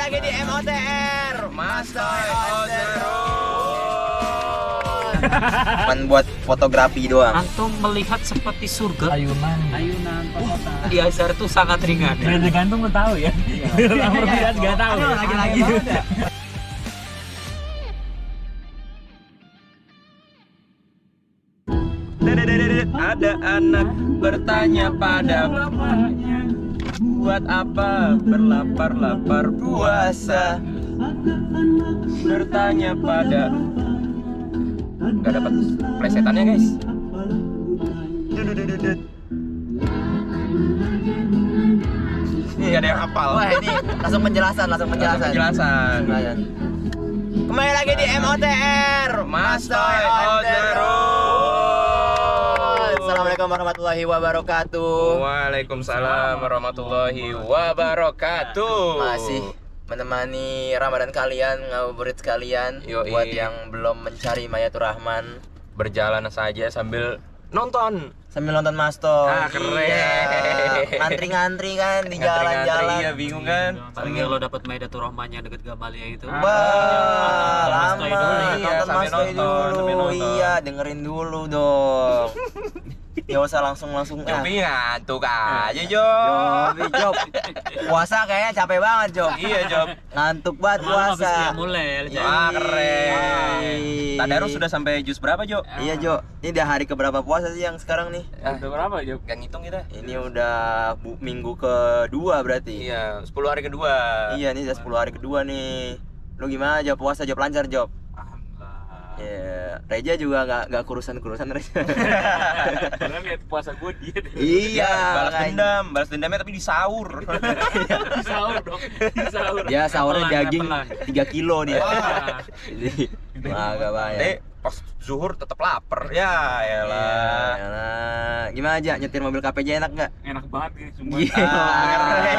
lagi di MOTR, Mastoy on the road. Cuman buat fotografi doang. Antum melihat seperti surga. Ayunan Di Azhar tuh sangat ringan. Ya? tergantung lu tahu ya. Orang lihat nggak tahu. Lagi-lagi. Ada anak bertanya pada bapaknya, buat apa berlapar-lapar puasa? Bertanya pada... Gak dapat plesetannya guys. Ini gak ada yang hafal. Wah ini langsung penjelasan. Penjelasan. Kembali lagi di MOTR, Mastoy on the road. Assalamualaikum warahmatullahi wabarakatuh. Waalaikumsalam warahmatullahi wabarakatuh. Masih menemani Ramadan kalian, ngabuburit kalian. Yoi. Buat yang belum mencari Mayatur Rahman, Berjalan saja sambil nonton. sambil nonton Mastoy. Ah, keren. Iya. Ngantri-ngantri kan di Ngantri-ngantri, jalan-jalan. iya, bingung kan. Apalagi kalau dapat Maidatur Rahmannya deket Gamalia itu. Wah, lama. Mastoy dulu, iya, Nonton sambil Mastoy nonton, sambil dulu. nonton. Iya, dengerin dulu dong. Ya usah langsung. Jobi ngantuk aja, Job. Job. Puasa kayaknya capek banget, Job. Iya, Job. Ngantuk banget Malam habis puasa. mulai. Wah, keren. Ih. Tadarus sudah sampai jus berapa, Jo? Iya, Jo. Ini udah hari keberapa puasa sih yang sekarang nih? Udah berapa, Jo? Gak ngitung kita. Ini udah minggu kedua berarti. Iya, 10 hari kedua. Iya, ini udah 10 hari kedua nih. Lu gimana, Job? Puasa, Job, lancar, Job? Iya, Reja juga nggak kurusan Reja. Karena lihat puasa gue dia. Iya, balas makanya. dendam, balas dendamnya tapi di sahur. Sahur dong. Sahur. Dia sahurnya Pelan, daging pelan. 3 kilo dia. Wah. Jadi agak banyak. Dek, pas zuhur tetap lapar. Ya, elah. Yalah. Gimana aja nyetir mobil KPJ enak nggak? Enak banget nih semua. Gila. Keren.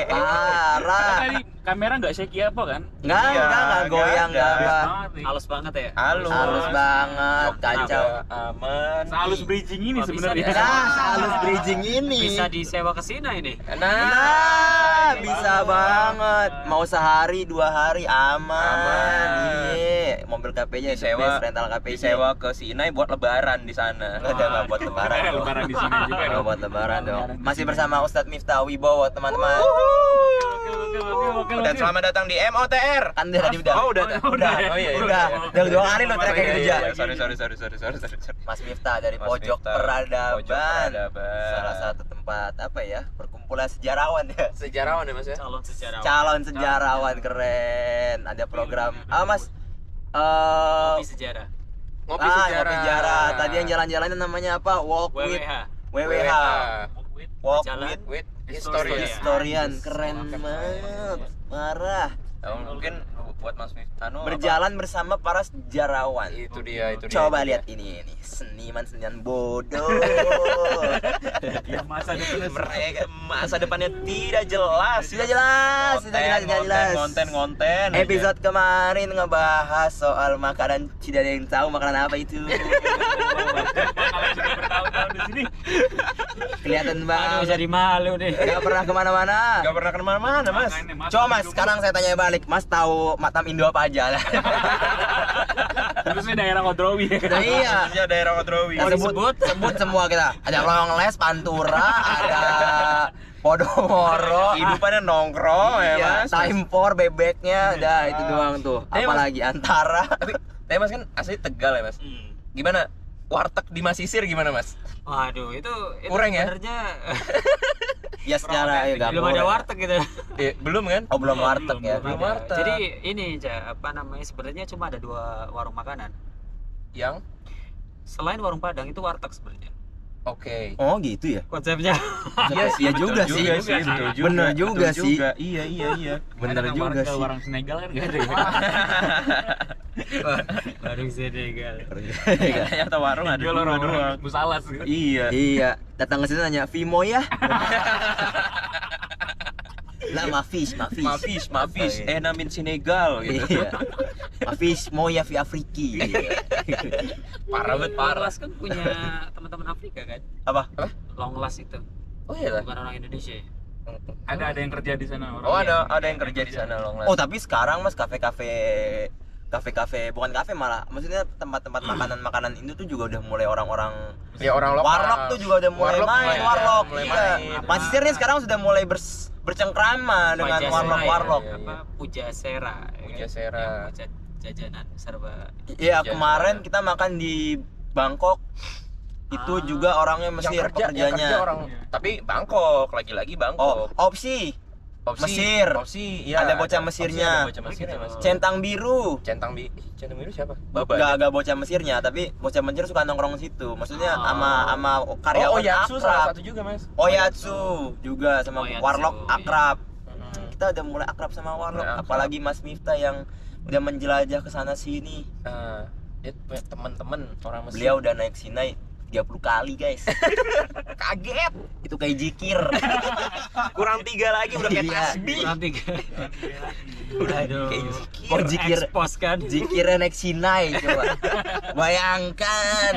Parah. Tadi kamera nggak shaky apa kan? Enggak Iya, goyang, nggak enggak ada. apa. Halus banget ya. Halus banget, Joknya kacau. juga aman. Halus bridging ini Oh, bisa sebenarnya. deh. Nah, halus bridging ini. Bisa disewa ke sini ini. Nah, bisa banget. Mau sehari, 2 hari aman. Aman. Iya, mobil KPJ Disewa, rental KPJ. disewa ke Sinai buat lebaran di sana. Enggak buat lebaran. dong. Lebaran di sini juga Nggak dong. buat lebaran dong. Masih bersama Ustadz Miftah Wibowo, teman-teman. Dan selamat datang di MOTR. Kan dia tadi udah. Oh, udah. Oh iya. Udah 2 kali lo teriak kayak gitu, Ja. Sorry. Mas Miftah dari Mas Pojok Miftah, Peradaban. Pojok Peradaban. Salah satu tempat apa ya? Perkumpulan sejarawan ya. Sejarawan ya, Mas ya? Calon sejarawan. Calon sejarawan keren. Ada program. Mas. Kopi sejarah. Ngopi Ngopi sejarah. Tadi yang jalan-jalan itu namanya apa? Walk with WWH. WWH. Walk Jalan. with With historian. historian. Keren banget. Parah. Mungkin buat Mas Miftano Berjalan bersama para sejarawan. itu dia. Coba lihat ini seniman bodoh. Ya masa depan Mereka masa depannya tidak jelas. Sudah jelas, Konten. Episode kemarin ngebahas soal makanan, tidak ada yang tahu makanan apa itu. kalau sudah bertahun-tahun di sini. Kelihatan Aduh, banget. jadi malu deh. Gak pernah kemana-mana. Gak pernah kemana-mana, Mas. Makanya, Mas, Coba Mas, dulu. sekarang saya tanya balik. Mas tahu Matam Indo apa aja lah? Terusnya daerah Kodrowi. Nah, iya. Khususnya daerah Kodrowi. Kita sebut semua kita. Ada Longles, Pantura, ada Podomoro. Kehidupannya nongkrong ya, Iya, Mas. Time 4 bebeknya, udah itu doang tuh. Tapi, Mas- Apalagi Antara. Tapi Mas kan asli Tegal ya, Mas. Gimana? Warteg di Masisir gimana, Mas? Waduh, itu Kurang ya? sebenarnya Ya secara ya belum ada warteg gitu. Belum kan? Oh, belum warteg ya. Belum warteg. Jadi ini apa namanya, sebenarnya cuma ada 2 warung makanan. Yang Selain warung Padang itu warteg sebenarnya. oke. Oh, gitu ya. Konsepnya. Iya juga sih. betul juga. Bener juga betul sih. juga. Iya. Bener juga sih. Warung Senegal kan enggak ada ya. Warung Senegal. Ternyata warung ada Jual dua orang doang. Musalas gitu. Iya. Iya, datang ke sini nanya Vimo ya. Lah Mafis. Mafis. Namin Senegal gitu. Iya. Mafis mau ya fi Afriki. Parah banget, Long parah. Last kan punya teman-teman Afrika kan? Apa? Long Last itu. Oh iya lah. Bukan orang Indonesia. Ada yang kerja di sana orang. Oh, ada yang kerja di sana Long Life. Oh, tapi sekarang Mas kafe-kafe bukan kafe malah, maksudnya tempat-tempat makanan itu tuh juga udah mulai orang-orang Ya orang lokal. warlock tuh juga udah mulai main warlock. mulai Iya. main. Pasisir nih sekarang sudah mulai bercengkrama dengan Pujasera warlock-warlock. Iya, apa Pujasera ya kan? Pujasera. Yang buat jajanan serba Iya, Iya, kemarin iya. kita makan di Bangkok. Itu juga orangnya Yang Mesir kerja pekerjanya. orang. Tapi Bangkok, lagi-lagi Bangkok. Oh, opsi. Mesir. Opsi, iya. Ada bocah Mesirnya. Ada bocah Mesirnya, Mas. Centang biru. Centang biru siapa? Baba. Gak bocah Mesirnya, tapi bocah Mesir suka nongkrong situ. Maksudnya sama karyawan Oyatsu salah akrab. satu juga, Mas. Oyatsu juga sama Oyatsu, warlock iya. akrab. Hmm. Kita udah mulai akrab sama warlock, Mulai akrab. apalagi Mas Miftah yang udah menjelajah ke sana sini. Nah, dia punya teman-teman orang Mesir. Beliau udah naik Sinai 30 kali, guys. kaget. Itu kayak jikir. Kurang 3 lagi udah kayak Iya. tasbih. nanti Kayak aduh zikir. Oh, jikir. expose kan Jikirnya naik Sinai coba. Bayangkan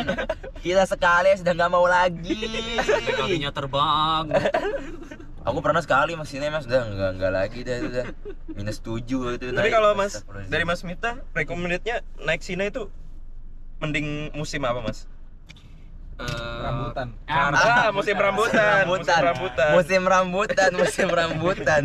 kita sekali sudah nggak mau lagi. kakinya terbang Aku pernah sekali Mas Sinai Mas, udah nggak lagi dah itu dah. -7 itu Tapi naik. kalau Mas Astagfirullahaladzim. dari Mas Miftah recommended-nya naik Sinai itu mending musim apa, Mas? Rambutan. Musim rambutan. Musim rambutan.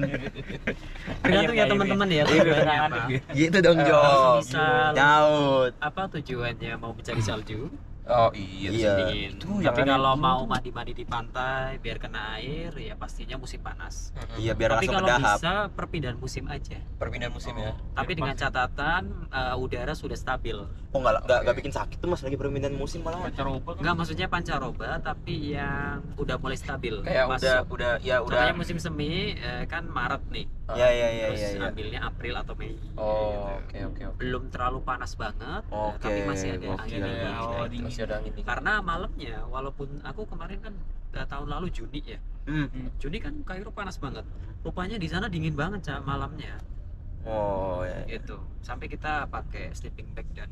tergantung ya teman-teman ya tujuannya apa Gitu dong, Jo. misal Nyaut. apa tujuannya mau mencari salju Oh iya. Iya. dingin. Itu yang Tapi aneh. kalau mau mandi-mandi di pantai biar kena air ya pastinya musim panas. Iya, biar Tapi langsung kalau kedahap. bisa perpindahan musim aja. Perpindahan musim ya. Tapi dengan catatan udara sudah stabil. Oh, nggak Oke. bikin sakit tuh Mas lagi permintaan musim malah. Pancaroba kan. Enggak maksudnya pancaroba tapi yang udah mulai stabil. Kayak udah Contohnya musim semi kan Maret nih. Iya, iya, iya, Terus iya, iya. ambilnya April atau Mei. Oh, oke. Belum terlalu panas banget, Oke, tapi masih ada oke. angin Ada dingin. hawa dingin. Masih ada angin dingin. Karena malamnya walaupun aku kemarin kan tahun lalu Juni ya. Juni kan Kairo panas banget. Rupanya di sana dingin banget Cak malamnya. Oh, ya. Gitu. Sampai kita pakai sleeping bag dan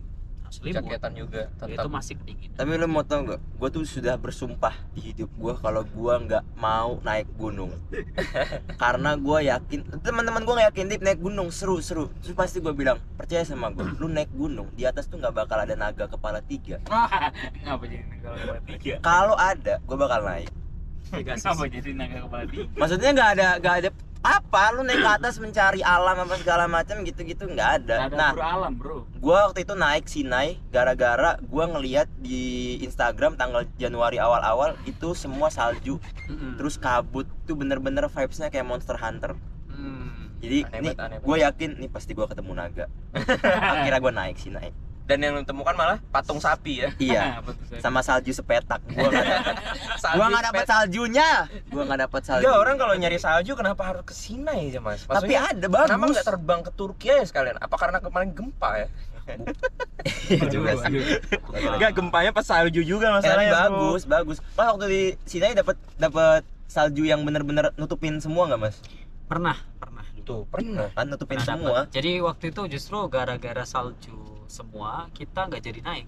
selimut. Jaketan juga Itu tetap. masih kedinginan. Tapi lo mau tau nggak? Gue tuh sudah bersumpah di hidup gue kalau gue nggak mau naik gunung. Karena gue yakin, teman-teman gue nggak yakin Dip, naik gunung seru. Terus pasti gue bilang, percaya sama gue, lu naik gunung di atas tuh nggak bakal ada naga kepala 3. Ngapa jadi naga kepala 3? Kalau ada, gue bakal naik. Pegasus. Ngapa jadi naga kepala 3? Maksudnya nggak ada apa? Lu naik ke atas mencari alam apa segala macam gitu-gitu nggak ada. Ada Nah, pura alam, Bro. gua waktu itu naik Sinai gara-gara gua ngeliat di Instagram tanggal Januari awal-awal itu semua salju, Mm-mm. terus kabut tuh bener-bener vibesnya kayak Monster Hunter. Hmm. Jadi Aneh nih banget. gue yakin nih pasti gua ketemu naga. Akhirnya gua naik Sinai. Dan yang ditemukan malah patung sapi ya. Iya. Apa tuh saya? Sama salju sepetak. Gua nggak dapet saljunya. Gua nggak dapet salju. Enggak, orang kalau nyari salju kenapa harus ke Sinai aja, Mas? Tapi Maksudnya, ada kenapa bagus. nggak terbang ke Turki aja sekalian? Apa karena kemarin gempa ya? Iya juga sih. Enggak, gempanya pas salju juga Tapi masalahnya. bagus. Mas waktu di Sinai dapat salju yang bener-bener nutupin semua nggak Mas? Pernah. Tuh, pernah. Kan nutupin Pernah semua. dapet. Jadi waktu itu justru gara-gara salju semua kita nggak jadi naik.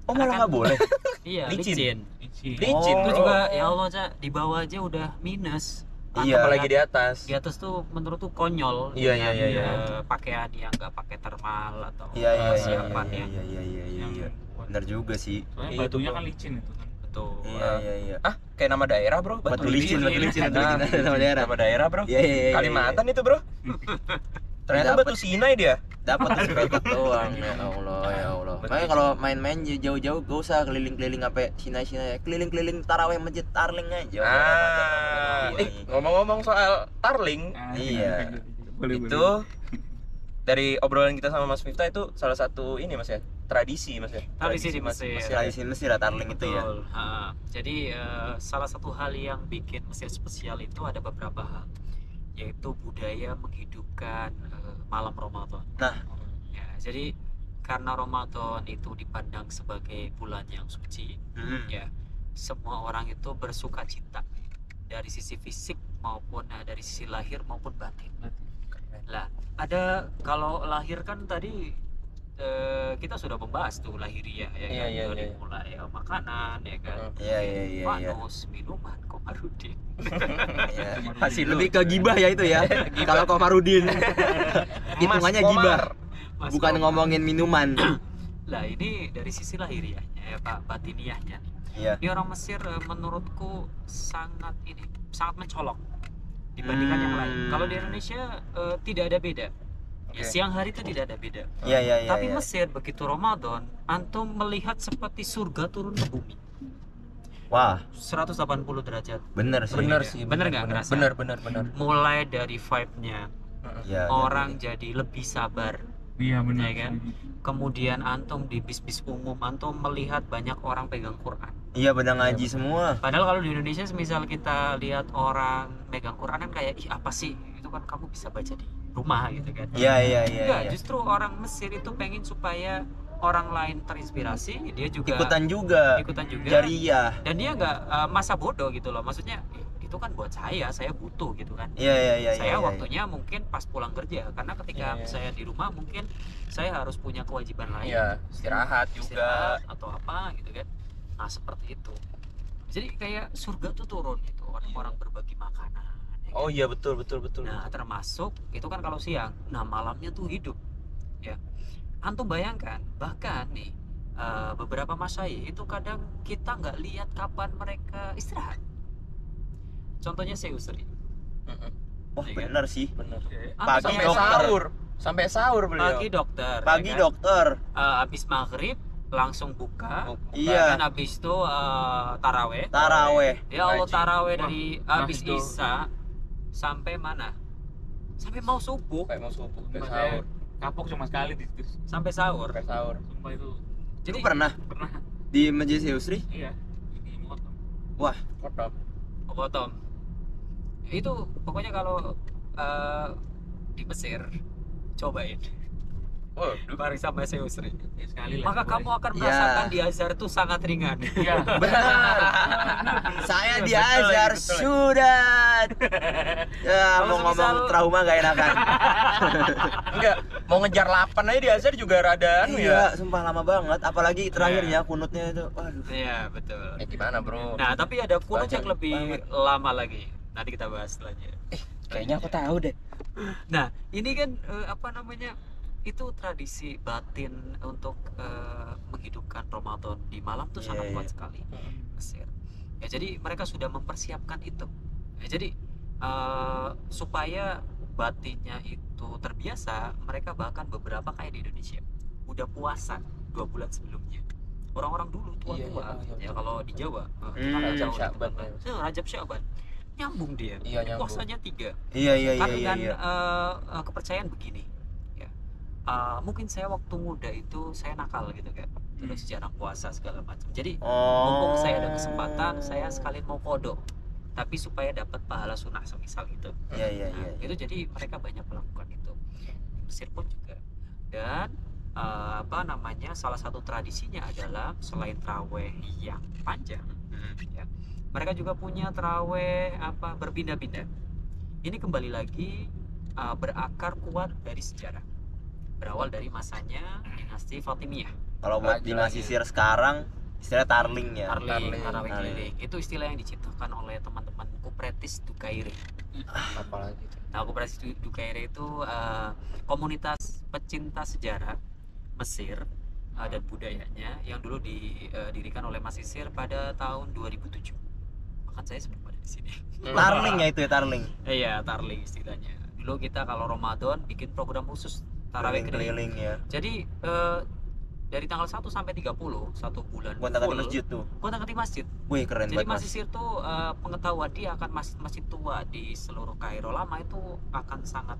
Oh malah nggak boleh. Iya, Licin. licin. Licin. Licin, Itu bro. juga ya Allah Cak, di bawah aja udah minus. Iya. Apalagi di atas. Di atas tuh menurut tuh konyol. Iya, dengan, iya, iya. pakaian yang nggak pakai thermal atau Iya persiapan ya. iya. Bener juga sih. Soalnya Iya, batunya tuh, kan licin itu kan. Betul. Iya. Ah, kayak nama daerah, Bro. Batu licin. Nah, Nama daerah. Nama daerah, Bro. Iya. Kalimantan itu, Bro. Ternyata Dapet. batu Sinai dia. Dapat sepetak doang ya Allah. Makanya kalau main-main jauh-jauh gak usah keliling-keliling sampai Sinai. Keliling-keliling tarawih masjid Tarling aja. Ngomong-ngomong soal Tarling, Iya. Boleh, itu dari obrolan kita sama Mas Miftah itu salah satu ini Mas ya, tradisi Mas ya. Tradisi di Mesir. Tradisi Mesir Tarling itu ya. Betul. Jadi salah satu hal yang bikin Mesir spesial itu ada beberapa hal, yaitu budaya menghidupkan malam Ramadan. Nah. Ya, jadi karena Ramadan itu dipandang sebagai bulan yang suci, ya semua orang itu bersuka cita dari sisi fisik maupun dari sisi lahir maupun batin. Lah, ada kalau lahir kan tadi kita sudah membahas tuh lahiriah ya Iya, kan, iya, dari iya. mulai makanan ya kan, Iya. fanus, minuman, Komarudin. Iya. Masih lu. Lebih ke gibah ya itu ya. Kalau Komarudin hitungannya Mas gibah, Komar. Mas bukan Komar. ngomongin minuman. Lah ini dari sisi lahiriahnya ya Pak, batiniahnya nih. Iya. Ini orang Mesir menurutku sangat mencolok dibandingkan yang lain. Kalau di Indonesia tidak ada beda. Ya, Oke. siang hari itu tidak ada beda. Iya. Tapi Mesir begitu Ramadan, antum melihat seperti surga turun ke bumi. Wah, 180 derajat. bener sih. Bener sih. Bener nggak ngerasa? Bener. Mulai dari vibe-nya, Iya. orang jadi lebih sabar. Iya benar. Ya kan? Kemudian antum di bis-bis umum, antum melihat banyak orang pegang Quran. Iya, benar ngaji semua. Padahal kalau di Indonesia semisal kita lihat orang megang Quran kan kayak ih apa sih? Itu kan kamu bisa baca di rumah gitu kan. Iya. Enggak, justru orang Mesir itu pengen supaya orang lain terinspirasi, dia juga Ikutan juga. Jariah. Dan dia nggak masa bodoh gitu loh. Maksudnya itu kan buat saya butuh gitu kan. Iya. Saya waktunya mungkin pas pulang kerja, karena ketika Iya. saya di rumah mungkin saya harus punya kewajiban lain. Iya, istirahat juga. Istirahat atau apa gitu kan. Nah seperti itu. Jadi kayak surga tuh turun itu, orang-orang berbagi makanan. Ya kan? Oh iya, betul. Nah termasuk itu kan kalau siang. Nah malamnya tuh hidup. Ya. Antum bayangkan bahkan nih beberapa masyayikh itu kadang kita nggak lihat kapan mereka istirahat. Contohnya Seusri. Wah, Iya kan? bener sih. Bener. Pagi Sampai dokter. sahur. Sampai sahur beliau. Pagi dokter. Pagi ya kan? dokter. Habis maghrib langsung buka. Iya. Dan habis itu taraweh. Taraweh. Ya Allah Ngaji. taraweh Wah, dari habis itu. isya sampai mana? Sampai mau subuh, Kayak mau subuh, sampai Mas, sahur. kapok cuma sekali di situ. sampai sahur. Sampai sahur. Sumpah itu Jadi Lu pernah pernah. di Masjid Yusri? Iya. Ini motor. Wah, Kodok. potong. Itu pokoknya kalau di Mesir cobain. Waduh. Mari sama Seusri. Ya, sekali lah. Maka coba. kamu akan Iya. merasakan di Azhar itu sangat ringan. Iya. benar. Saya diajar betul. sudah. Ya, Kalau mau ngomong semisal- trauma gak enakan. Enggak, mau ngejar 8 aja di Azhar juga rada anu ya. Iya, sumpah lama banget. Apalagi terakhirnya kunutnya itu. Waduh. Iya betul. Gimana, Bro? Nah tapi ada kunut Baca yang lebih banget. lama lagi. Nanti kita bahas selanjutnya. Kayaknya aku tahu deh. Nah ini kan apa namanya, itu tradisi batin untuk menghidupkan Ramadan di malam tuh Iya, sangat iya. kuat sekali Mesir. Ya jadi mereka sudah mempersiapkan itu. Ya jadi supaya batinnya itu terbiasa, mereka bahkan beberapa kayak di Indonesia udah puasa 2 bulan sebelumnya. Orang-orang dulu tua-tua, Iya, ya kalau di Jawa kita Hmm. nggak jauh Rajab gitu kan. Syaban. Rajab Syaban nyambung dia. Iya, nyambung. Puasanya 3. Iya. Kan kepercayaan begini ya. Mungkin saya waktu muda itu saya nakal gitu kan, terus jarang puasa segala macam. Jadi mumpung saya ada kesempatan, saya sekalian mau kodok, tapi supaya dapat pahala sunnah semisal gitu. Iya. Nah, itu jadi mereka banyak melakukan itu. Di Mesir pun juga. Dan apa namanya, salah satu tradisinya adalah selain traweh yang panjang, ya, mereka juga punya traweh apa berpindah-pindah. Ini kembali lagi berakar kuat dari sejarah. Berawal dari masanya dinasti Fatimiyah. Kalau buat di Masisir sekarang istilah tarling ya. Tarling, tarawih Tarling. keliling. Itu istilah yang diciptakan oleh teman-teman Kupretis Dukaire. Apalagi itu. Nah, Kupretis Dukaire itu komunitas pecinta sejarah Mesir dan budayanya yang dulu didirikan oleh Masisir pada tahun 2007. Bahkan saya sebelum ada di sini. Tarling ya itu ya, tarling. Iya, tarling istilahnya. Dulu kita kalau Ramadan bikin program khusus tarawih keliling. Keliling ya. Jadi dari tanggal 1 sampai 30, 1 bulan Buat angkat full, masjid tuh. Gonta ganti masjid. Wih, keren Jadi banget. Masisir tuh pengetahuan dia akan masjid-masjid tua di seluruh Kairo lama itu akan sangat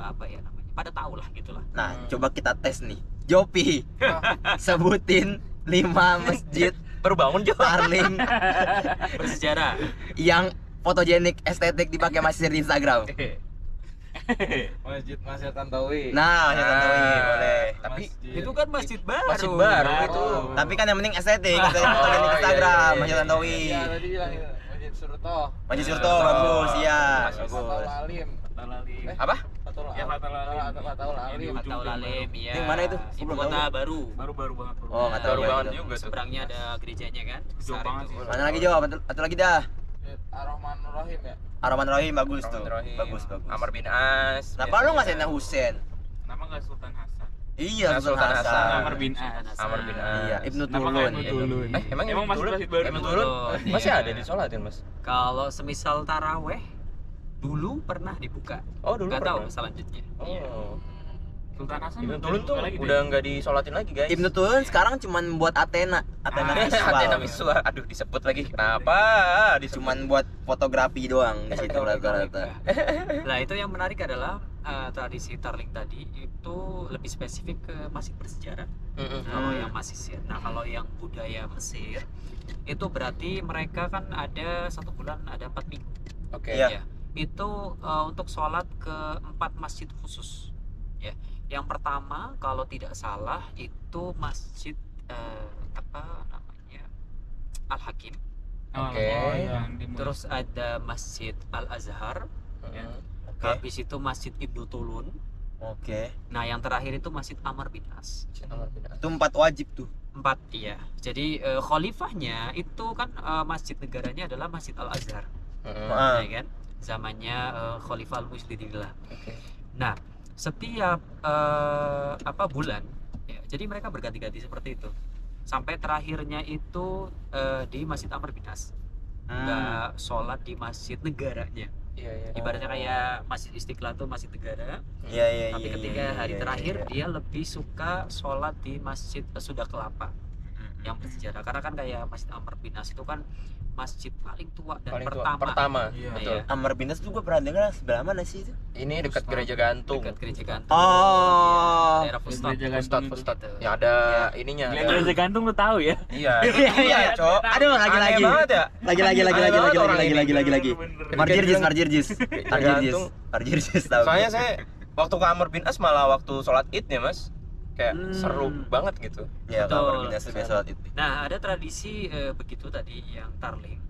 apa ya namanya, pada tahu lah gitulah. Nah, coba kita tes nih. Jopi. Sebutin 5 masjid Baru bangun, Jo. tarling Bersejarah. yang fotogenik, estetik dipakai Masisir di Instagram. Masjid Tantowi. Nah, Masjid Tantowi boleh. Tapi Itu kan masjid baru. Masjid baru itu. Tapi kan yang penting estetik, fotogenik Instagram, iya, Masjid iya, Tantowi. Iya, tadi bilang itu. Masjid Surto. Masjid Surto bagus, iya. Masjid Bagus. Alim. Lalim. Eh, Apa? Fatul Ya, Alim. Ataul Alim. Ataul Alim, ya. Yang mana itu? Ibu Belum kota tahu. baru. Baru banget. Oh, nggak tahu. Baru ya, banget gitu. juga tuh. Seberangnya ada gerejanya kan. Jauh Besar banget itu. sih. Mana lagi jawab? Atau lagi dah. Ar-Rahman Rahim ya. Ar-Rahman Rahim bagus tuh. Bismillahirrahmanirrahim. Bagus. Amr bin As. Kenapa lu nggak Sayyidina Husain? Nama enggak Sultan Hasan. Iya, Nah, Sultan Sultan Hasan. Hasan. Amr bin As. Amr bin As. Iya, Ibnu Nama kayak Tulun. Ibnu Tulun. Emang masih Tulun? masih baru. Ibnu Tulun masih Iya. ada di sholatin, Mas? Kalau semisal taraweh dulu pernah dibuka. Oh, dulu Nggak pernah. tahu selanjutnya. Oh. Sultan Hasan. Ibnu Tulun tuh udah nggak disolatin lagi, guys. Ibnu Tulun sekarang cuman buat Athena visual. Athena visual. Aduh, disebut lagi. Kenapa? Cuman buat fotografi doang di situ rata-rata. Nah, itu yang menarik adalah tradisi Tarling tadi itu lebih spesifik ke masjid bersejarah. Kalau yang Mesir. Nah, kalau yang budaya Mesir itu berarti mereka kan ada 1 bulan ada 4 minggu. Oke. Iya. Ya, itu untuk sholat ke 4 masjid khusus. Ya, yang pertama kalau tidak salah itu masjid apa namanya Al-Hakim. Oke. Terus ada masjid Al-Azhar. Ya. Habis itu masjid Ibnu Tulun. Oke. Nah, yang terakhir itu masjid Amr bin As. Amr bin As. Itu 4 wajib tuh. 4, iya. Jadi khalifahnya itu kan masjid negaranya adalah Masjid Al-Azhar. Ah. Ya kan? Zamannya Khalifah Al-Mu'tadillah. Oke. Nah, setiap bulan ya, jadi mereka berganti-ganti seperti itu. Sampai terakhirnya itu di Masjid Amr bin As. Nggak sholat di masjid negaranya. Iya. Ibaratnya kayak Masjid Istiqlal tuh masjid negara. Iya. Tapi ketika hari terakhir dia lebih suka sholat di Masjid Sunda Kelapa yang bersejarah. Karena kan kayak Masjid Amr bin As itu kan masjid paling tua dan Paling tua. pertama. Pertama. Iya. Betul. Iya. Amr bin As tuh gue pernah dengar sebelah mana sih itu? Ini dekat gereja gantung. Dekat gereja gantung. Oh. Daerah Fustat. Gereja gantung. Ustad. Gitu. Yang ada Iya. ininya. Gereja gantung lu tahu ya? Iya. Iya, Cok. Aduh, lagi-lagi. Aneh banget ya. Lagi. Marjirjis. Tahu. Soalnya saya waktu ke Amr bin As malah waktu sholat Id ya, Mas. Kayak seru banget gitu. Ya, Betul. Amr bin As biasa sholat itu. Nah, ada tradisi begitu tadi yang Tarling.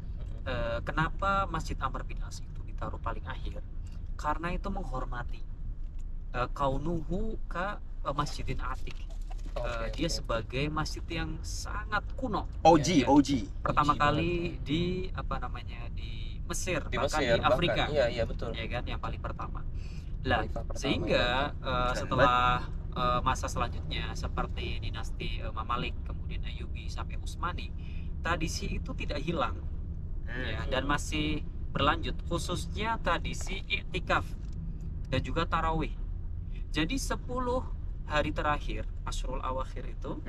Kenapa Masjid Amr bin As itu ditaruh paling akhir? Karena itu menghormati kaunuhu ka masjidin atik. Dia sebagai masjid yang sangat kuno. OG. Pertama OG kali di di Mesir, Di bahkan Mesir, di Afrika. bahkan. Iya, betul. Ya kan, yang paling pertama. Lah, Khalifah pertama, sehingga Keren setelah masa selanjutnya seperti dinasti Mamalik, kemudian Ayyubi sampai Utsmani, tradisi itu tidak hilang. Ya, dan masih berlanjut, khususnya tradisi i'tikaf dan juga tarawih. Jadi 10 hari terakhir Asyrul Awakhir itu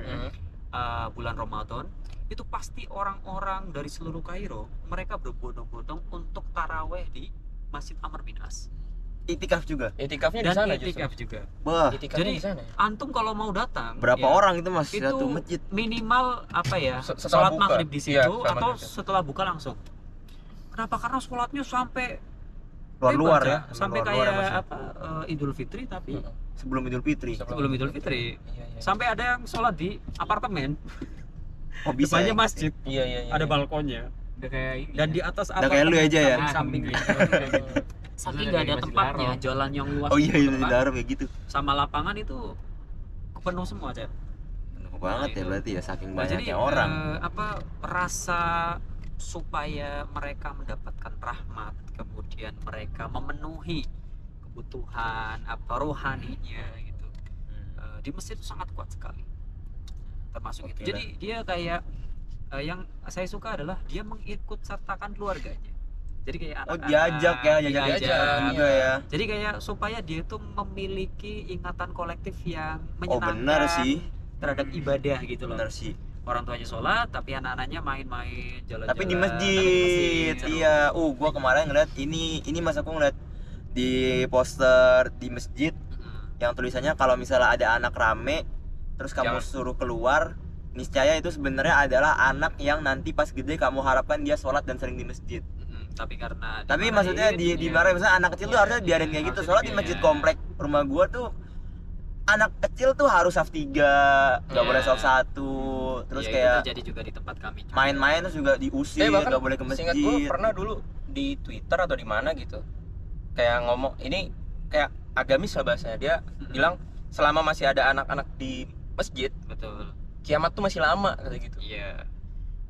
bulan Ramadan itu pasti orang-orang dari seluruh Kairo mereka berbondong-bondong untuk taraweh di Masjid Amr bin As. Itikaf juga. Itikafnya di Dan sana i'tikaf justru. juga. Wah, Itikafnya Jadi, di sana. Antum kalau mau datang berapa ya, orang itu Mas? itu Satu masjid. minimal apa ya? Setelah Sholat buka. maghrib di Iya, situ setelah atau maghrib. setelah buka langsung. Kenapa? Karena sholatnya sampai Luar-luar hebat, ya. Sampai Luar-luar kayak ya, Mas. apa Idul Fitri tapi Sebelum Idul Fitri. sebelum Idul Fitri. Iya. Sampai ada yang sholat di apartemen, Oh, bisa. depannya Ya? masjid, Iya. ada balkonnya. Udah kayak ini. Dan di atas Udah kayak lu aja ya? samping saking nggak ada Masjid tempatnya, Haram. jalan yang luas Oh iya, gitu di kan. dalam kayak gitu. Sama lapangan itu penuh semua aja. Penuh banget ya itu. berarti ya saking Nah, jadi banyaknya orang. rasa supaya mereka mendapatkan rahmat, kemudian mereka memenuhi kebutuhan rohaninya gitu. Di Mesir itu sangat kuat sekali. Termasuk itu. Oke Jadi dia kayak yang saya suka adalah dia mengikut sertakan keluarganya. Jadi kayak Oh, anak-anak, diajak ya, diajak. juga ya. Jadi kayak supaya dia itu memiliki ingatan kolektif yang Oh, menyenangkan benar sih. terhadap ibadah gitu loh. Benar sih. Orang tuanya sholat, tapi anak-anaknya main-main, jalan-jalan. Tapi di Tapi masjid. Iya. Gua kemarin ngeliat ini Mas, aku ngeliat di poster di masjid yang tulisannya kalau misalnya ada anak rame terus kamu suruh keluar, niscaya itu sebenarnya adalah anak yang nanti pas gede kamu harapkan dia sholat dan sering di masjid. Tapi karena Tapi maksudnya dimarahin, misalnya anak kecil tuh harusnya biarin kayak gitu. Soalnya di masjid komplek rumah gua tuh anak kecil tuh harus saf 3, nggak boleh saf 1. Terus kayak jadi juga di tempat kami juga. main-main terus juga diusir, bahkan nggak boleh ke seingat gue masjid. pernah dulu di Twitter atau di mana gitu kayak ngomong ini kayak agamis lah bahasanya. Dia bilang selama masih ada anak-anak di masjid, Betul. kiamat tuh masih lama kata gitu. Iya.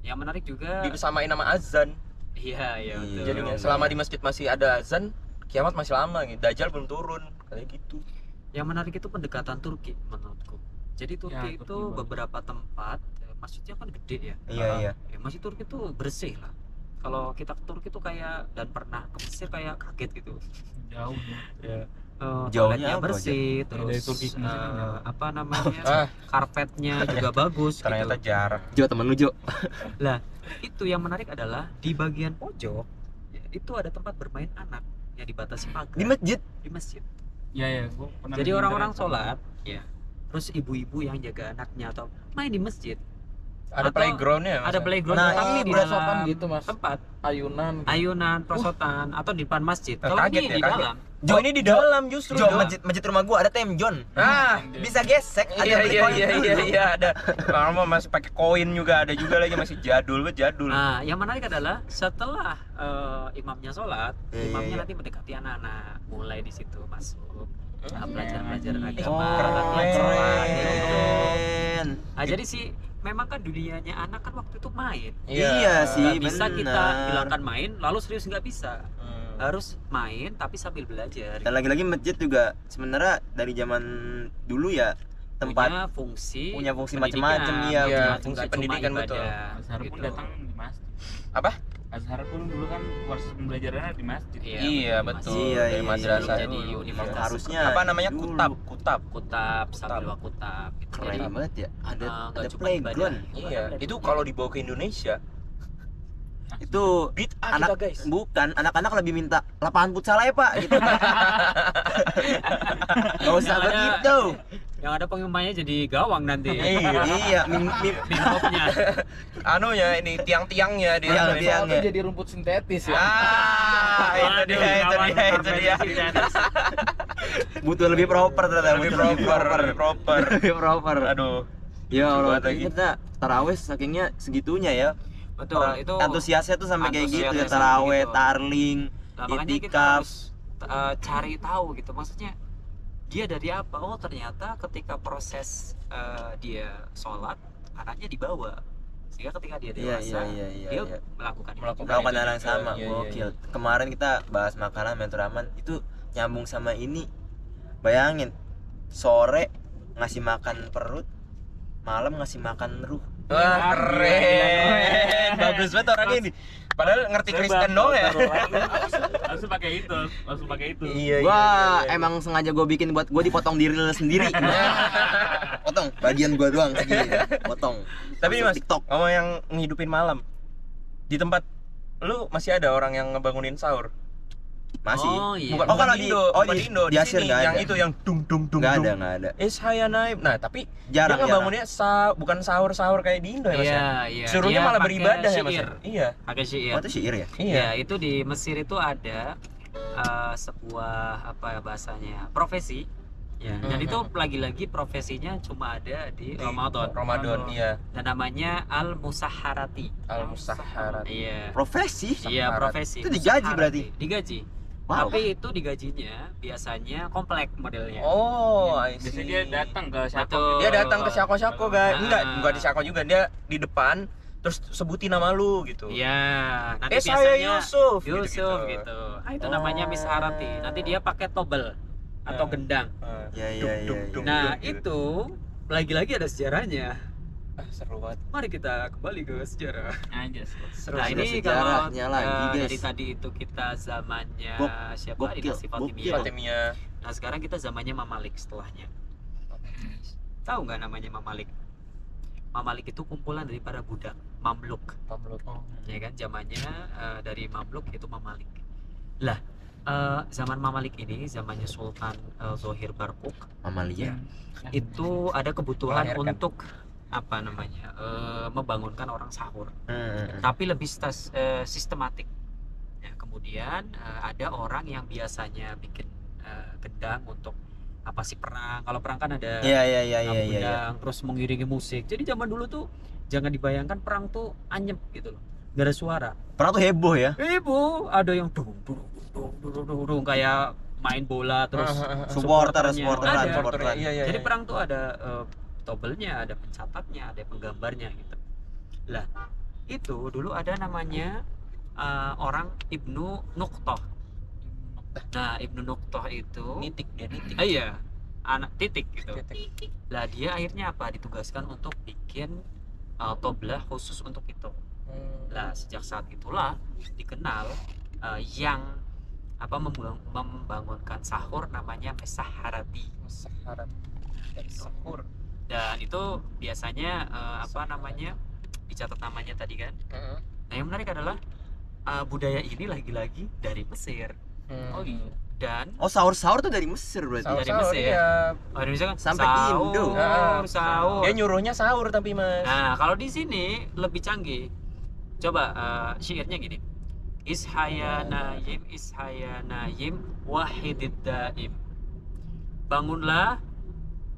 Yang menarik juga. Disamain nama azan. Iya, Iya. betul. Jadinya selama di masjid masih ada azan, kiamat masih lama gitu. Dajjal belum turun kayak gitu. Yang menarik itu pendekatan Turki menurutku. Jadi Turki Ya, itu Turki banget. beberapa tempat, masjidnya kan gede ya. Iya. Ya, masjid Turki itu bersih lah. Kalau kita ke Turki tuh kayak, dan pernah ke Mesir kayak kaget gitu. Jauh. Ya. Jauhnya toiletnya apa, bersih, Dari terus Turki ke Mesir kan jauh. apa namanya, Ah. karpetnya juga bagus. Ternyata gitu. jarak. Jo temen lu Jo. Lah, itu yang menarik adalah di bagian pojok ya, itu ada tempat bermain anak yang dibatasi pagar Di masjid. di masjid. Iya, gua pernah Jadi di orang-orang internet. sholat, ya, terus ibu-ibu yang jaga anaknya atau main di masjid. Ada Atau playgroundnya. Ada playground Nah, tapi di Beresokan dalam gitu, Mas. tempat Ayunan. ayunan, prosotan atau di depan masjid. Kalau Kaget ini ya, di kaget. dalam. Oh, ini di dalam justru. Jo, masjid rumah gua ada time John. Ah, Bisa gesek, ada iya beli iya koin iya dulu. iya ada. Kalau mau masih pakai koin juga ada juga lagi masih jadul jadul. Nah, yang menarik adalah setelah imamnya sholat, Iya, imamnya iya. nanti mendekati anak-anak, mulai di situ masuk. Nah, Hmm. belajar Oh, agama, keren. latihan sholat, gitu. Keren. Nah, jadi sih memang kan dunianya anak kan waktu itu main. Iya sih, Nggak bisa benar. kita bilangkan main lalu serius, nggak bisa. Hmm. Harus main tapi sambil belajar. Dan lagi-lagi masjid juga sebenarnya dari zaman dulu ya tempat punya fungsi macam-macam pendidikan. Iya, Nggak fungsi cuma pendidikan, ibadah, betul. Azhar pun gitu. datang di masjid. Apa? Azhar pun dulu kan proses pembelajarannya di masjid. Iya, betul. betul. Iya, Dari iya, madrasah jadi dulu. universitas. harusnya Apa namanya? dulu. Kutab. Kutab sambil kutab gitu. Keren Jadi, banget ya. Ada nggak ada cuma playground. ibadah. Iya, itu kalau dibawa ke Indonesia, Itu bid'ah anak kita, guys. bukan anak-anak lebih minta lapangan futsal ya Pak gitu. Gak usah Yang ada- begitu. yang ada pengumumannya jadi gawang nanti. Iya. Iya, Pimpopnya. Anunya ini tiang-tiangnya dia. Tiang, ini. tiang. Soalnya jadi rumput sintetis ya. Ah, itu dia, itu dia, itu dia. butuh lebih proper ternyata. Lebih butuh proper, lebih proper. Lebih proper. Aduh. Ya Allah, Coba lagi. kita tarawih sakingnya segitunya ya. Betul, Orang itu antusiasnya tuh sampai kayak gitu ya, antusiasnya tarawih, gitu. tarling, Nah, makanya kita itikaf. harus cari tahu gitu, maksudnya dia dari apa. Oh, ternyata ketika proses dia sholat, anaknya dibawa, sehingga ketika dia Iya, dewasa iya. dia melakukan Melakukan Melakukan itu hal yang juga. sama, Iya, iya, gokil. Kemarin kita bahas makanan mentor aman itu nyambung sama ini. Bayangin, sore ngasih makan perut, malam ngasih makan ruh. Wah, keren. Bagus banget orangnya ini. Padahal ngerti Kristen dong ya. Langsung pakai itu, langsung pakai itu. Iya, Gua emang sengaja gue bikin buat gue dipotong diri sendiri. Potong bagian gua doang segini. Potong. Tapi nih, Masuk Mas, TikTok. ngomong yang ngehidupin malam. Di tempat lu masih ada orang yang ngebangunin sahur? Masih. Oh, iya. Bukan, Oh, bukan kalau di di- Indo, oh, bukan di- di Indo, di di Asyir sini nggak yang ada. itu yang dung dung dung. Nggak ada, dung. nggak ada. Saya naib. Nah, tapi Jarang, dia ngebangunnya bukan sahur-sahur kayak di Indo ya, Mas ya? iya. Suruhnya Dia malah pakai beribadah ya, Mas. syair. Ya? Iya. Pakai syair. Oh, itu syair ya? Iya, itu di Mesir itu ada sebuah apa ya bahasanya, profesi. Ya, dan itu lagi-lagi profesinya cuma ada di Ramadan. Ramadan, iya. Dan namanya Al-Musaharati. Al-Musaharat. Iya. Profesi? Iya, Musaharat. profesi. Itu digaji Musaharati. berarti? Digaji. Wow. Tapi itu digajinya biasanya komplek modelnya. Oh, I see. Biasanya dia datang ke siapa? Betul. Dia datang ke syako-syako, guys. Nah. Enggak di syako juga. Dia di depan terus sebutin nama lu gitu. Iya, nanti Saya biasanya Yusuf. Yusuf gitu. Nah, itu namanya Oh. Misharati. Nanti dia pakai tobel atau Nah. gendang. Ya, ya, ya, Dum, ya. dum, Nah, gitu. itu lagi-lagi ada sejarahnya. Seru banget. Mari kita kembali ke sejarah. Aja. Seru. Nah, Ada ini kalau sejarahnya lagi, guys. dari tadi itu kita zamannya siapa? gokil, Dinasti gokil. Fatimiyah. Fatimia. Nah, sekarang kita zamannya Mamalik setelahnya. Tahu nggak namanya Mamalik? Mamalik itu kumpulan dari para budak, Mamluk. Mamluk. Ya kan, zamannya dari Mamluk itu Mamalik. Lah, zaman Mamalik ini zamannya Sultan Zohir Barkuk Mamalia. itu ada kebutuhan Melahirkan. untuk apa namanya membangunkan orang sahur, Hmm. tapi lebih sistematik. Ya, kemudian ada orang yang biasanya bikin gendang untuk apa sih perang. Kalau perang kan ada Iya, iya, iya, iya, iya. gendang, terus mengiringi musik. Jadi zaman dulu tuh jangan dibayangkan perang tuh anyep gitu loh, nggak ada suara. Perang tuh heboh ya. Ibu ada yang dung dung dung dung dung dung, kayak main bola terus Supporteran. ada. Iya. Jadi perang tuh ada tobelnya, ada pencatatnya, ada penggambarnya gitu. Lah, itu dulu ada namanya orang Ibnu Nuqtah. Nah, Ibnu Nuqtah itu nitik. iya, anak titik gitu. Lah dia akhirnya apa? Ditugaskan untuk bikin toblah khusus untuk itu. Lah sejak saat itulah dikenal yang membangunkan sahur namanya Mesaharati. Sahur. Dan itu biasanya dicatat namanya tadi kan. Nah yang menarik adalah budaya ini lagi-lagi dari Mesir. Oh iya. Dan sahur tuh dari Mesir berarti. Dari Sahur, Mesir. iya. Indonesia kan Sampai sahur, Indo. sahur. Dia nyuruhnya sahur tapi Mas. Nah, kalau di sini lebih canggih. Coba syairnya gini. Ishaya nayim wahidid daim. Bangunlah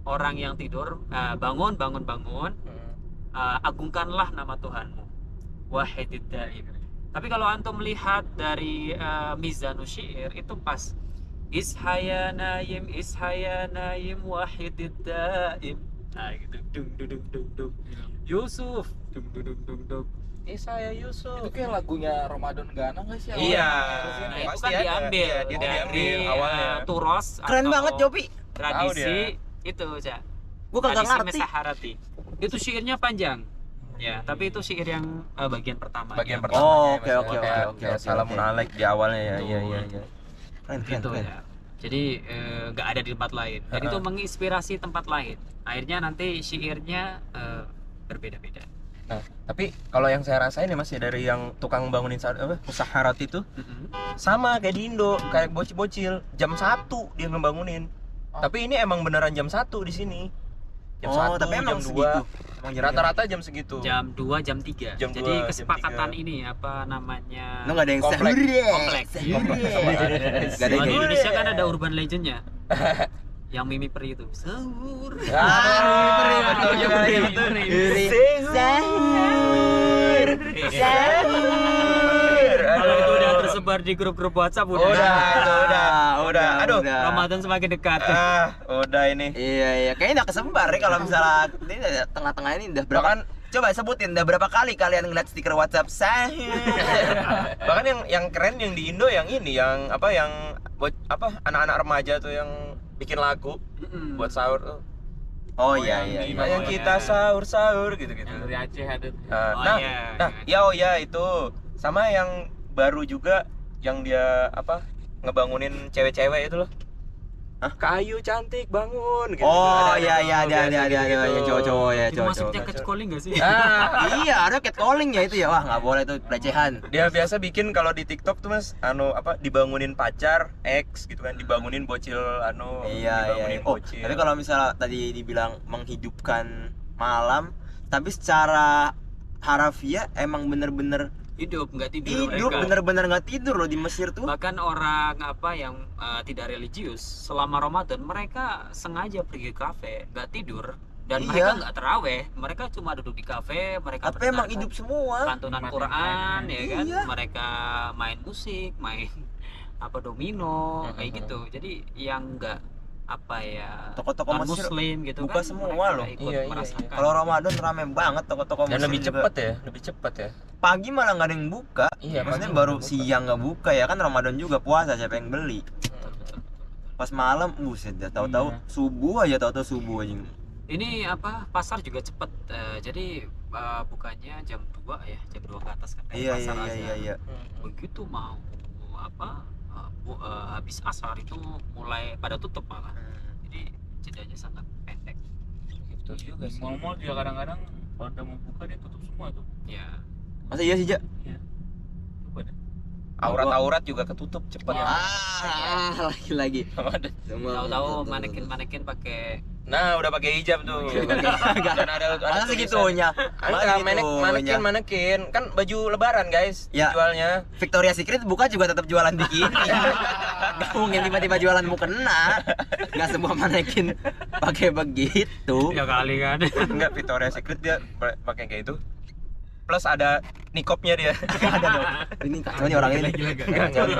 orang yang tidur, bangun. Agungkanlah nama Tuhanmu. Wahidid daim. Tapi kalau antum melihat dari mizanus syair itu pas Ishaya nayim wahidid daim. Nah, gitu. Dung. Yusuf. Dung. Saya Yusuf. Itu kayak lagunya Ramadan Ghana nggak sih? Iya. Nah, itu Pasti kan ada. diambil Iya, dia dari diambil awalnya. Turos Keren atau banget Jopi. tradisi itu, Cak. Gua kagak Tradisi ngerti. Mesaharati. Itu syairnya panjang. Ya, tapi itu syair yang bagian pertama. Bagian ya. pertama. Oh, oke. Salamun alaik di awalnya ya. Iya. Keren. Gitu ya. Jadi nggak ada di tempat lain. Jadi itu menginspirasi tempat lain. Akhirnya nanti syairnya berbeda-beda. Nah, tapi kalau yang saya rasain ya Mas ya dari yang tukang bangunin Musaharat itu sama kayak di Indo, kayak bocil-bocil jam 1 dia ngebangunin. Tapi ini emang beneran jam 1 di sini. Jam 1, tapi emang jam 2. segitu. Emang Rata-rata jam segitu. Jam 2, jam 3. Jam Jadi 2, jam kesepakatan 3. ini apa namanya? Lu enggak ada yang Komplek. Komplek. Enggak ada Kalau yang di kayak Indonesia kan ada urban legendnya. Yang Mimi Peri itu. Sahur. Betul juga lagi. Sahur. Kalau itu udah tersebar di grup-grup WhatsApp Udah. Aduh. Ramadan semakin dekat. Udah ini. Iya, kayaknya udah kesebar nih kalau misalnya ini tengah-tengah ini udah berapa? Bahkan Coba sebutin udah berapa kali kalian ngeliat stiker WhatsApp sahur. bahkan yang keren yang di Indo yang ini yang anak-anak remaja tuh yang bikin lagu buat sahur tuh. Oh yang iya. di Yang kita sahur gitu-gitu. Yang dari Aceh ada. Itu sama yang baru juga yang dia ngebangunin cewek-cewek itu loh. Kayu cantik bangun gitu. Oh Ada iya ada gitu. cowok-cowok ya Itu cowok. masuknya catcalling gak sih? Iya, ada catcalling ya itu ya. Wah, enggak boleh itu pelecehan. Dia biasa bikin kalau di TikTok tuh Mas, dibangunin pacar, ex gitu kan, dibangunin bocil Iya. dibangunin Oh, bocil. tapi kalau misalnya tadi dibilang menghidupkan malam, tapi secara harafiah emang bener-bener Hidup nggak tidur hidup, mereka. bener-bener nggak tidur loh di Mesir tuh. Bahkan orang yang tidak religius selama Ramadan mereka sengaja pergi ke kafe nggak tidur dan Iya. mereka nggak teraweh, mereka cuma duduk di kafe, mereka Tapi emang hidup semua. santunan Main- Quran ya kan, Iya. mereka main musik, main domino kayak gitu. Jadi yang nggak Toko-toko non Mesir muslim gitu buka kan semua mereka loh. ikut Iya. merasakan. Kalau Ramadan rame banget toko-toko dan Mesir lebih juga. cepet ya. Pagi malah nggak ada yang buka. Iya, Maksudnya pagi baru nggak buka. siang nggak buka ya kan, Ramadan juga puasa, siapa yang beli? Pas malam, buset dah, tahu-tahu Iya. subuh aja, tahu-tahu subuh aja. Ini pasar juga cepet, jadi bukannya jam 2 ya, jam 2 ke atas kan kayak pasar Azhar. Iya. Begitu mau habis asar itu mulai pada tutup malah, jadi jedanya sangat pendek Gitu juga sih. Mall-mall juga kadang-kadang kalau udah mau buka dia tutup semua tuh. ya. Masa iya sih, Jak? Coba deh. Aurat-aurat juga ketutup cepet. Lagi-lagi. Tahu-tahu manekin pakai Nah, udah pakai hijab tuh. Dan ada Masa tulisan. segitunya? Masa Manekin kan baju lebaran guys Ya. jualnya. Victoria Secret buka juga tetap jualan bikini. Gak mungkin tiba-tiba jualan mukena. Gak semua manekin pakai begitu. ya kali kan. Enggak, Victoria Secret dia pakai kayak itu. plus ada nikopnya dia. Ini kacau nih orang ini. Kacau nih.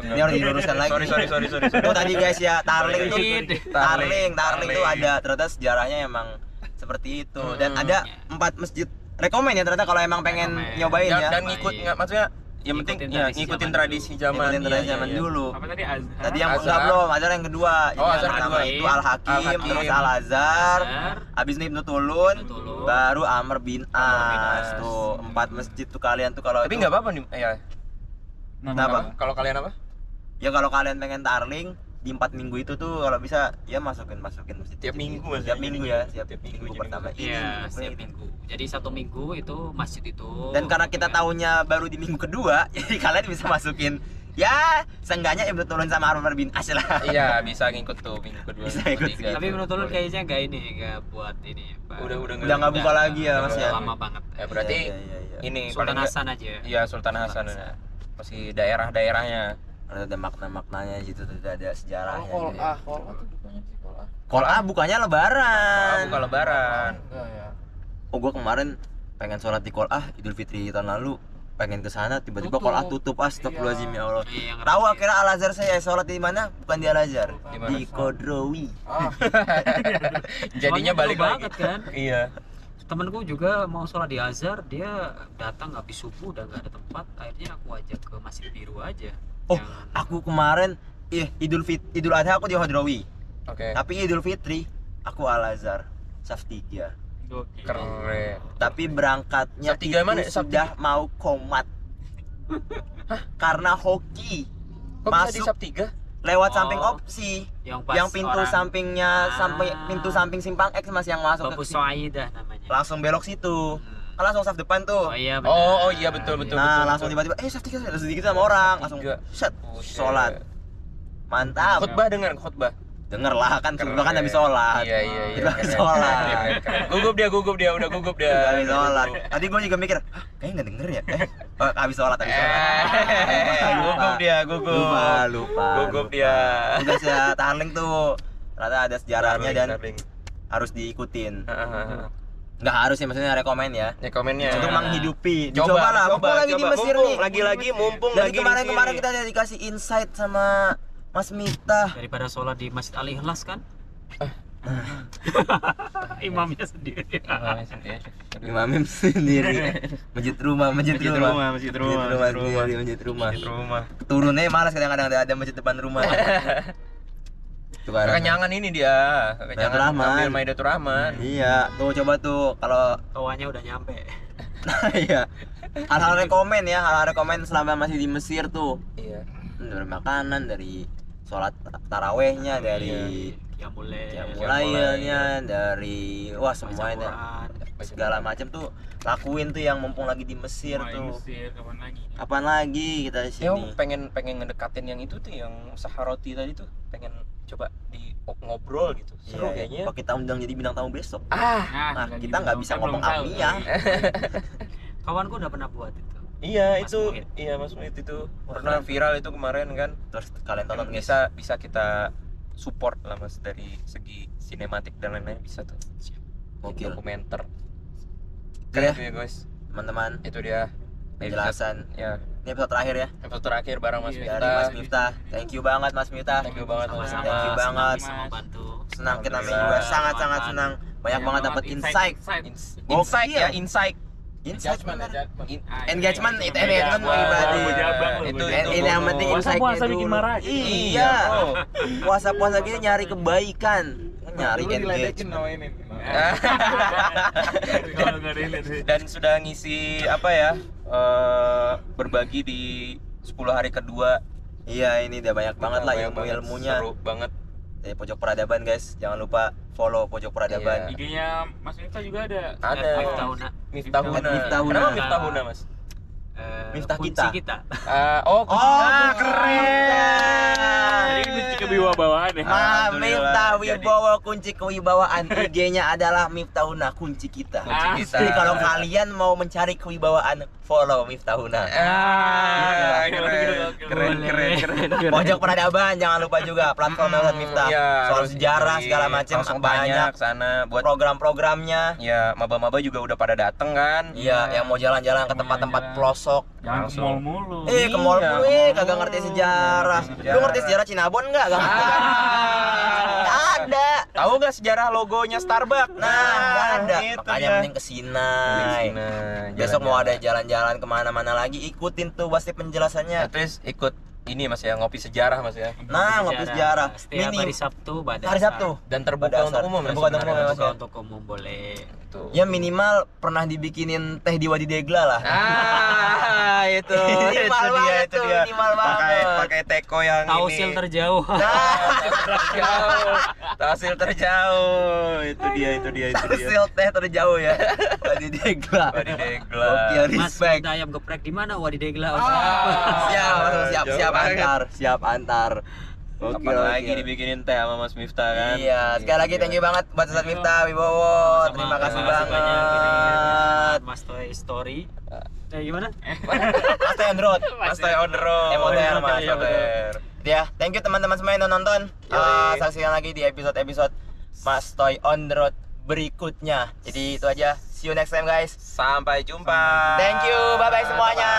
Ini harus diluruskan lagi. Sorry. Itu tadi guys ya, Tarling tuh. Tarling. Tarling tuh ada ternyata sejarahnya emang seperti itu dan ada 4 masjid rekomen ya ternyata kalau emang pengen nyobain ya. Dan maksudnya yang penting ya ngikutin tradisi zaman. Ngikutin tradisi zaman dulu. Apa tadi Azhar? Tadi yang Azhar. belum, Azhar yang kedua. Oh, Yang Azhar pertama kedua. itu Al-Hakim, terus Al-Azhar, habis itu Ibnu Tulun, baru Amr bin As. Tuh, 4 masjid tuh kalian tuh kalau Tapi itu- nggak apa-apa nih ya. Kenapa? Kalau kalian apa? Ya kalau kalian pengen Tarling di 4 minggu itu tuh kalau bisa ya masukin masjid. Tiap minggu, Mas. Tiap minggu ya, tiap Tiap minggu minggu, pertama ini. Iya, pokoknya setiap gitu. minggu. Jadi 1 minggu itu masjid itu. Dan karena kita ya. tahunya baru di minggu kedua, jadi kalian bisa masukin ya seenggaknya Ibnu Tulun sama Amr bin As lah. Iya, bisa ngikut tuh minggu kedua. Bisa minggu ikut ketiga. Tapi menurut lu kayaknya nggak ini, nggak buat ini. Pak. Udah Udah nggak buka lagi ya Mas ya. Lama banget. Ya berarti Iya. ini Sultan paling nggak- Hasan aja. Iya, Sultan Hasan ya. Masih daerah-daerahnya. Ada makna-maknanya gitu tuh ada sejarahnya. Kol gitu ya. ah, kol tuh bukannya sih kol ah. Kol A bukannya lebaran. Bukan lebaran. Enggak ya. Oh gua kemarin pengen sholat di Kol A Idul Fitri tahun lalu pengen ke sana tiba-tiba Kol A tutup. Astagfirullahaladzim ya Allah. Iya, yang Tahu rapi. akhirnya Al Azhar saya sholat di mana? Bukan di Al Azhar. Di mana? Di Kodrowi. Ah, Jadinya Soalnya balik dulu lagi. banget kan. Iya. Temenku juga mau sholat di Azhar, dia datang habis subuh udah nggak ada tempat, akhirnya aku ajak ke Masjid Biru aja. Oh, Yang- aku kemarin Idul Adha aku di Kodrowi. Oke. Tapi Idul Fitri aku Al Azhar Saf 3. Gokil. Keren. Tapi berangkatnya Saf 3 itu mana? Saf sudah mau komat. Karena hoki Kok bisa di masuk Sab 3? lewat Oh, samping opsi. yang pas Yang pintu orang sampingnya Ah. sampai pintu samping simpang X Mas yang masuk Bapu ke Soaidah namanya. langsung belok situ. Hmm. Kan langsung saf depan tuh. Oh iya benar. Oh iya betul betul Nah, betul. langsung tiba-tiba saf 3 langsung sedikit sama orang, langsung Tiga. set Buset. sholat. Mantap. Khotbah dengar khotbah. Denger lah kan Keren. sudah kan habis sholat. Iya iya iya. Itu habis keren. sholat. Keren. Gugup dia, udah gugup dia. Habis sholat. Tadi gue juga mikir, "Hah, kayaknya nggak denger ya." Habis sholat. Gugup dia, gugup. Lupa. Gugup dia. Tugas ya Tarling tuh ternyata ada sejarahnya dan Darling. harus diikutin. Hahaha. Nggak harus ya, maksudnya rekomen ya. Ya komennya. Untuk menghidupi. Coba lah, mumpung lagi di Mesir mumpung, nih. Lagi-lagi mumpung Dari lagi di kemarin-kemarin sini. kita udah dikasih insight sama Mas Miftah. Daripada sholat di Masjid Al Ikhlas kan? Imamnya sendiri. Imamim sendiri. Masjid rumah. Masjid rumah. Masjid rumah. Turunnya malas kadang-kadang ada masjid depan rumah. Tuh kan. Kekenyangan ini dia. Maidatur Rahman. Ambil Maidatur Rahman. Iya, tuh coba tuh kalau Toanya udah nyampe. iya. Hal-hal rekomen ya, hal-hal rekomen selama masih di Mesir tuh. Iya. Dari makanan, dari sholat tarawehnya, dari Ya mulai. mulainya, dari wah semuanya Quran. segala macam tuh lakuin tuh yang mumpung lagi di Mesir Mulai tuh. Mesir, kapan lagi? Kapan lagi kita di Ya sini? pengen ngedekatin yang itu tuh yang Saharoti tadi tuh pengen coba di ngobrol gitu. Seru Iya, kayaknya. Kalau kita undang jadi bintang tamu besok. Ah, Nah, kita nggak bisa ngomong Amiyah. Kawanku udah pernah buat itu. iya Mas itu, Muhid. iya Mas Muhid itu pernah viral itu kemarin kan. Terus kalian tonton guys. Bisa kita support lah Mas dari segi sinematik dan lain-lain bisa tuh. Gokil. Dokumenter. Oke ya, Itu ya guys. teman-teman. Itu dia Penjelasan. ya. Ini episode terakhir ya Episode terakhir bareng Mas Iya, dari Miftah. Mas Miftah. Thank you banget Mas Miftah. Thank you banget Mas Sama-sama. Thank you Miftah. banget. Bisa membantu. Senang kita Alhamdulillah. juga sangat-sangat senang. Banyak banget dapat insight. Insight ya, insight. Insight Judgment, bener. judgment. Engagement itu engagement Wah, pribadi. itu Ini yang penting insight Puasa bikin marah. Iya. bro. Puasa-puasa gini nyari kebaikan. Nyari Dulu diledekin engagement. sama ini. Kalau nggak relate. Dan sudah ngisi apa ya? Berbagi di 10 hari kedua. Iya, ini udah banyak banget lah Banyak banget, ilmu-ilmunya. Seru banget. Dari Pojok Peradaban guys, jangan lupa follow Pojok Peradaban. Iya. IG-nya Mas Miftah juga ada. Ada Miftahuna. Miftahuna. Miftahuna. Kenapa Miftahuna, Mas? Miftah Kunci kita. kita. Oh, Oh, keren. Jadi kunci kewibawaan nih. Alhamdulillah. Miftah Jadi- Wibowo kunci kewibawaan. IG-nya adalah Miftahuna kunci kita. Kunci kita. Jadi kalau kalian mau mencari kewibawaan, follow Miftahuna. Ah, keren. Pojok peradaban jangan lupa juga platform Ustadz Miftah. Iya, Soal harus sejarah ikutin. segala macam Langsung banyak sana buat program-programnya. ya maba-maba juga udah pada dateng kan. Iya, yang mau jalan-jalan ke Mau tempat-tempat jalan-jalan. pelosok. Jangan ke Langsung. mall mulu. Ke mall Iya, dulu kagak ngerti sejarah. Ngerti Lu sejarah. ngerti sejarah Cinabon enggak? Gak ngerti. Nggak ada. Tahu nggak sejarah logonya Starbucks? Nah, nggak ada. Itu Makanya dia. mending kesinai. Nah, Besok mau ada jalan-jalan. jalan-jalan kemana-mana lagi, ikutin tuh pasti penjelasannya. At least ikut ini Mas ya, ngopi sejarah Mas ya. Nah, ngopi sejarah. Setiap Minim. hari Sabtu pada Hari Sabtu. Dan terbuka Pada untuk saat- umum ya. terbuka untuk umum ya, sebenarnya. Mas. Terbuka untuk umum boleh. Tuh. Ya minimal pernah dibikinin teh di Wadi Degla lah. Itu Minimal banget itu tuh, dia. minimal Pakai banget. pakai teko yang Tausil ini. terjauh. Terjauh. Tausil terjauh. Itu dia. Hasil teh terjauh ya. Wadi Degla. Wadi Degla. Oke, Mas, respect. minta ayam geprek di mana? Wadi Degla. Siap jauh banget. siap antar. Oke, Kapan lagi dibikinin teh sama Mas Miftah kan? Iya, sekali lagi thank you banget buat Ustadz Miftah Wibowo. Terima kasih banget. Mas Toy Story. Gimana? Mas Toy on the road. Mas Toy on the road. Emoter, Mas. Iya, bener. Ya, thank you teman-teman semua yang udah nonton. Yoi. Saksikan lagi di episode-episode Mas Toy on the road berikutnya. Jadi itu aja. See you next time guys. Sampai jumpa. Thank you. Bye bye semuanya.